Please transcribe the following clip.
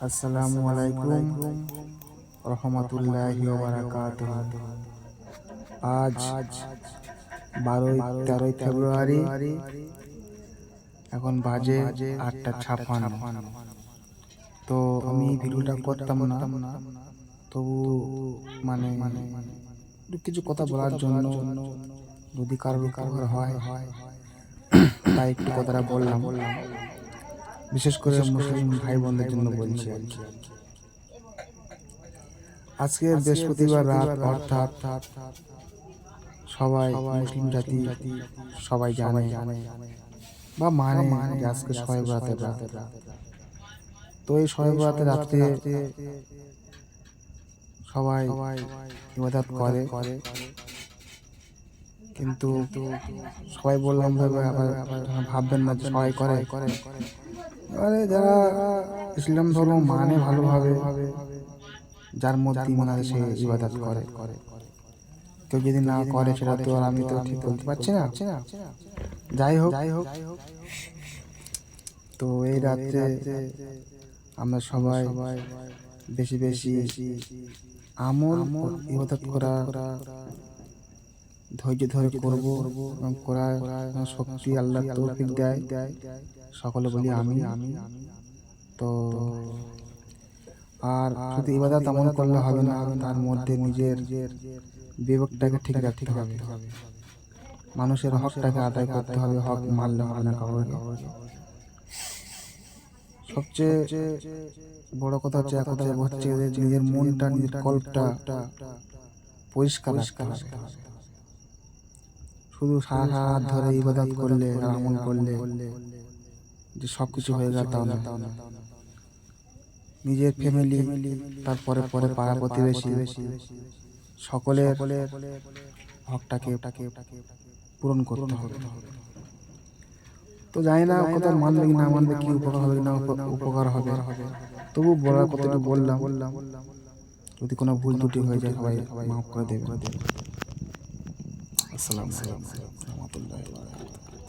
আসসালামু আলাইকুম রহমতুল্লাহি ওয়া বারাকাতুহু। আজ 13ই ফেব্রুয়ারি, এখন বাজে 8:56। তো আমি ভিডিওটা করতাম না, তবু মানে কিছু কথা বলার জন্য, যদি কারোর উপকার হয় তাই একটু কথাটা বললাম। বিশেষ করে মুসলিম ভাই বোনদের জন্য বলছি আর কি। আজকে বৃহস্পতিবার রাত, অর্থাৎ সবাই মুসলিম জাতি সবাই জানে বা মানে যে আজকে শবে বরাতের রাত। তো এই শবে বরাতের রাত্রে সবাই ইবাদত করে, কিন্তু সবাই বললাম ভাবে আবার ভাববেন না যে সবাই করে। এবারে যারা ইসলাম ধর্ম মানে ভালোভাবে, যার মধ্যে ঈমান আছে সে ইবাদত করে। কেউ যদি না করে সেটা তো আর আমি তো ঠিক বলতে পারছি না। যাই হোক, তো এই রাত্রে আমরা সবাই বেশি বেশি আমল ইবাদত করা, ধৈর্য ধরে করব এবং করার শক্তি আল্লাহ তৌফিক দেয়। সকলে বলি আমি। তো আর শুধু ইবাদত আমল করলে হবে না, তার মধ্যে নিজের বিবেকটাকে ঠিক রাখতে হবে, মানুষের হকটাকে আদায় করতে হবে, হক মানলে হবে না কাউকে। সবচেয়ে বড় কথা হচ্ছে যে নিজের মনটা, নিজের কল্পটা পরিষ্কার রাখতে হবে। শুধু সারা রাত ধরে ইবাদত করলে আর আমল করলে যে সবকিছু হয়ে গেল তাও না। নিজের ফ্যামিলি, তারপরে পরে পাড়া প্রতিবেশী, সকলের হকটাকে পূরণ করতে হবে। তো জানি না কত মানবে কি না মানবে, কি উপকার হবে কি না উপকার হবে, তবু বলার কতটুকু বললাম। যদি কোনো ভুল ত্রুটি হয়ে যায় সবাই মাফ করে দেবেন। আসসালামু আলাইকুম রহমতুল্লাহি ওয়া বারাকাতুহু।